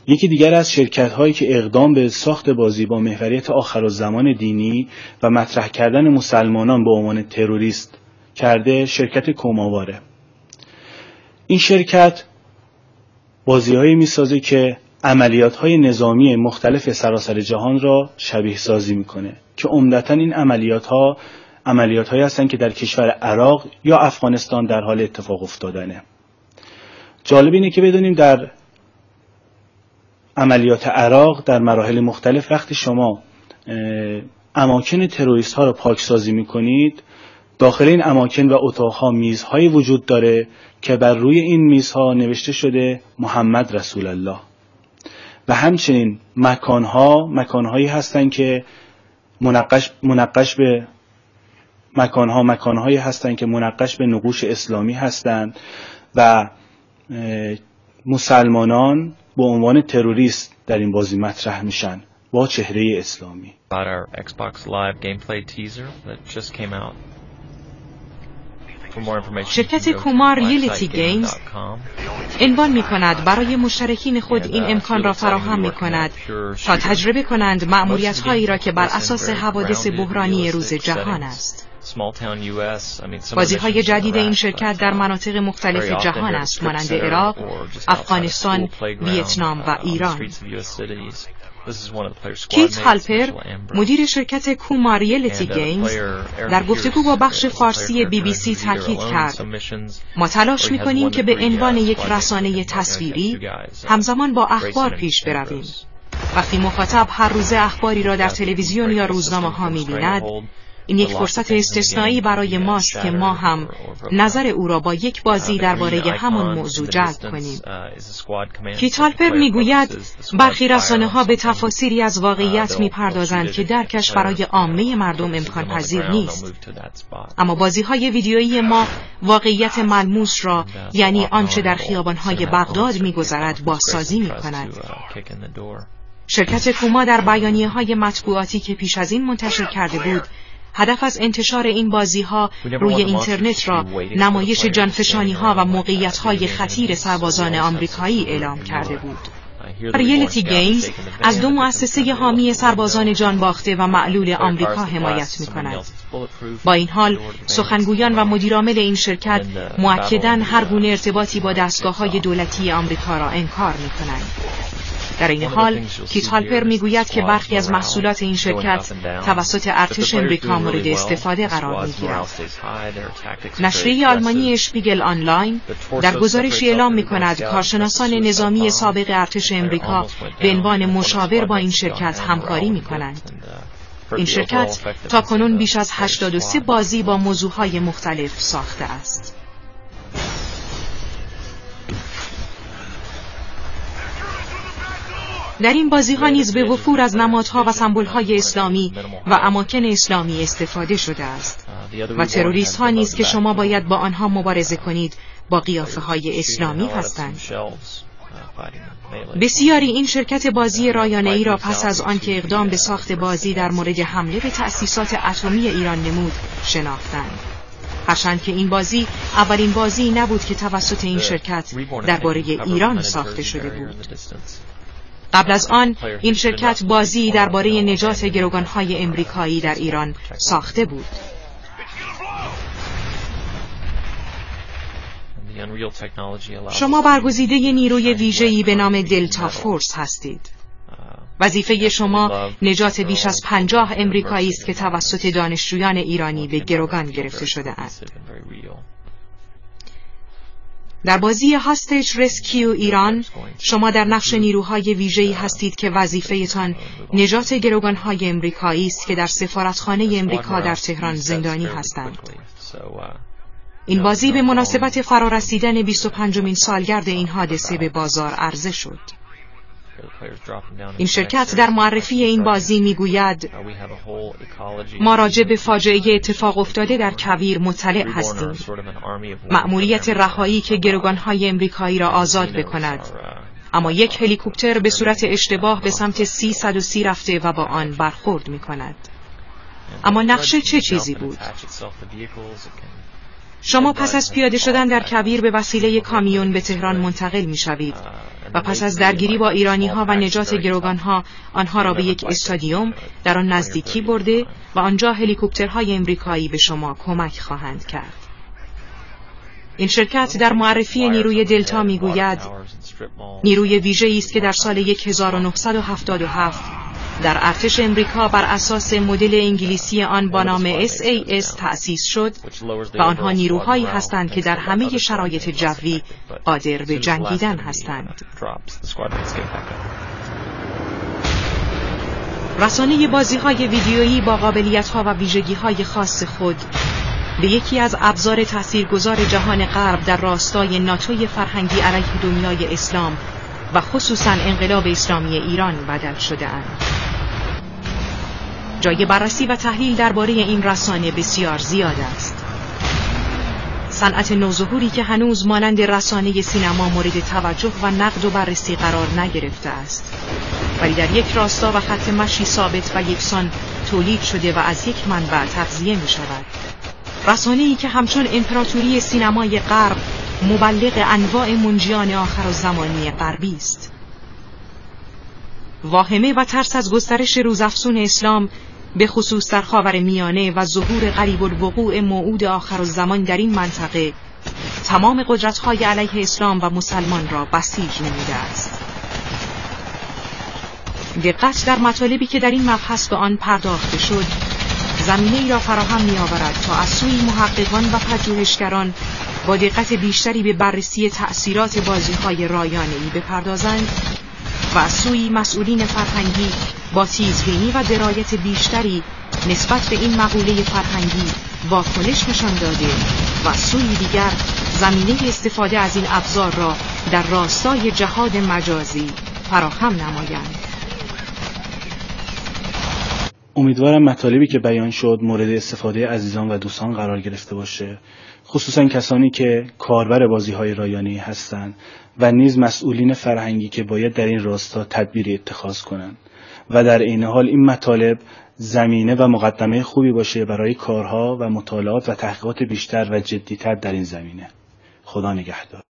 یکی دیگر از شرکت‌هایی که اقدام به ساخت بازی با محوریت آخرالزمان دینی و مطرح کردن مسلمانان به عنوان تروریست کرده شرکت کوماواره. این شرکت بازی‌هایی می‌سازه که عملیات‌های نظامی مختلف سراسر جهان را شبیه سازی می‌کنه که عمدتاً این عملیات‌هایی هستند که در کشور عراق یا افغانستان در حال اتفاق افتادنه. جالب اینه که بدونیم در عملیات عراق در مراحل مختلف وقتی شما اماکن تروریست ها رو پاکسازی میکنید، داخل این اماکن و اتاقها میزهایی وجود داره که بر روی این میزها نوشته شده محمد رسول الله و همچنین مکانهایی هستند که مکانهایی هستند که منقش به نقوش اسلامی هستند و مسلمانان به عنوان تروریست در این بازی مطرح میشن با چهره اسلامی. شرکت کوما ریلیتی گیمز عنوان می کند برای مشترکین خود این امکان را فراهم می کند تا تجربه کنند مأموریت هایی را که بر اساس حوادث بحرانی روز جهان است. بازی های جدید این شرکت در مناطق مختلف جهان است مانند عراق، افغانستان، ویتنام و ایران. کیت هالپر، مدیر شرکت کوما ریلیتی گیمز، در گفتگو با بخش فارسی BBC تاکید کرد: ما تلاش می‌کنیم که به عنوان یک رسانه تصویری همزمان با اخبار پیش برویم. وقتی مخاطب هر روز اخباری را در تلویزیون یا روزنامه‌ها می‌بیند، این یک فرصت استثنایی برای ماست که ما هم نظر او را با یک بازی درباره همان موضوع جلب کنیم. کیت هالپر میگوید برخی رسانه‌ها به تفاسیری از واقعیت میپردازند که درکش برای عامه مردم امکان پذیر نیست. اما بازی‌های ویدیویی ما واقعیت ملموس را، یعنی آنچه در خیابان‌های بغداد میگذرد، بازسازی میکند. شرکت کوما در بیانیه‌های مطبوعاتی که پیش از این منتشر کرده بود، هدف از انتشار این بازی‌ها روی اینترنت را نمایش جانفشانی‌ها و موقعیت‌های خطیر سربازان آمریکایی اعلام کرده بود. ریلیتی گیمز از دو مؤسسه حامی سربازان جان باخته و معلول آمریکا حمایت می‌کند. با این حال سخنگویان و مدیرعامل این شرکت مؤکداً هر گونه ارتباطی با دستگاه‌های دولتی آمریکا را انکار می‌کنند. در این حال کیت هالپر میگوید که برخی از محصولات این شرکت توسط ارتش امریکا مورد استفاده قرار میگیرد. نشریه آلمانی اشپیگل آنلاین در گزارشی اعلام میکند کارشناسان نظامی سابق ارتش امریکا به عنوان مشاور با این شرکت همکاری میکنند. این شرکت تاکنون بیش از 83 بازی با موضوعهای مختلف ساخته است. در این بازی‌ها نیز به وفور از نمادها و سمبول‌های اسلامی و اماکن اسلامی استفاده شده است و تروریست‌ها نیز که شما باید با آنها مبارزه کنید با قیافه‌های اسلامی هستند. بسیاری این شرکت بازی رایانه‌ای را پس از آنکه اقدام به ساخت بازی در مورد حمله به تأسیسات اتمی ایران نمود شناختند. هرچند که این بازی اولین بازی نبود که توسط این شرکت درباره ایران ساخته شده بود. قبل از آن این شرکت بازی درباره نجات گروگان‌های امریکایی در ایران ساخته بود. شما برگزیده نیروی ویژه‌ای به نام دلتا فورس هستید. وظیفه شما نجات بیش از 50 امریکایی است که توسط دانشجویان ایرانی به گروگان گرفته شده اند. در بازی هاستیج رسکیو ایران شما در نقش نیروهای ویژه‌ای هستید که وظیفه‌تان نجات گروگان‌های امریکایی است که در سفارتخانه امریکا در تهران زندانی هستند. این بازی به مناسبت فرارسیدن 25مین سالگرد این حادثه به بازار عرضه شد. این شرکت در معرفی این بازی میگوید ما راجع به فاجعه اتفاق افتاده در کویر مطلع هستیم. مأموریت رهایی که گروگان‌های امریکایی را آزاد بکند. اما یک هلیکوپتر به صورت اشتباه به سمت 330 رفته و با آن برخورد میکند. اما نقشه چه چیزی بود؟ شما پس از پیاده شدن در کویر به وسیله کامیون به تهران منتقل می‌شوید و پس از درگیری با ایرانی‌ها و نجات گروگان‌ها آنها را به یک استادیوم در آن نزدیکی برده و آنجا هلیکوپترهای امریکایی به شما کمک خواهند کرد. این شرکت در معرفی نیروی دلتا میگوید نیروی ویژه‌ای است که در سال 1977 در ارتش امریکا بر اساس مدل انگلیسی آن با نام SAS تأسیس شد و آنها نیروهایی هستند که در همه شرایط جوی قادر به جنگیدن هستند. رسانه بازی‌های ویدیویی با قابلیت‌ها و ویژگی‌های خاص خود به یکی از ابزار تاثیرگذار جهان غرب در راستای ناتوی فرهنگی علیه دنیای اسلام و خصوصاً انقلاب اسلامی ایران بدل شده‌اند. جای بررسی و تحلیل درباره این رسانه بسیار زیاد است. صنعت نوظهوری که هنوز مانند رسانه سینما مورد توجه و نقد و بررسی قرار نگرفته است، ولی در یک راستا و خط مشی ثابت و یکسان تولید شده و از یک منبع تغذیه می شود. رسانه‌ای که همچون امپراتوری سینمای غرب مبلغ انواع منجیان آخرالزمانی غربی است. واهمه و ترس از گسترش روزافزون اسلام به خصوص در خاورمیانه و ظهور قریب الوقوع موعود آخرالزمان در این منطقه تمام قدرت‌های علیه اسلام و مسلمان را بسیج نموده است. دقت در مطالبی که در این مبحث به آن پرداخته شد زمینه‌ای را فراهم می‌آورد تا از سوی محققان و پژوهشگران با دقت بیشتری به بررسی تأثیرات بازی‌های رایانه‌ای بپردازند و از سوی مسئولین فرهنگی با تیزبینی و درایت بیشتری نسبت به این مقوله فرهنگی واکنش نشان داده و از سوی دیگر زمینه استفاده از این ابزار را در راستای جهاد مجازی فراهم نمایند. امیدوارم مطالبی که بیان شد مورد استفاده عزیزان و دوستان قرار گرفته باشه، خصوصا کسانی که کاربر بازی‌های رایانه‌ای هستند و نیز مسئولین فرهنگی که باید در این راستا تدبیری اتخاذ کنند و در عین حال این مطالب زمینه و مقدمه خوبی باشه برای کارها و مطالعات و تحقیقات بیشتر و جدی‌تر در این زمینه. خدا نگهدار.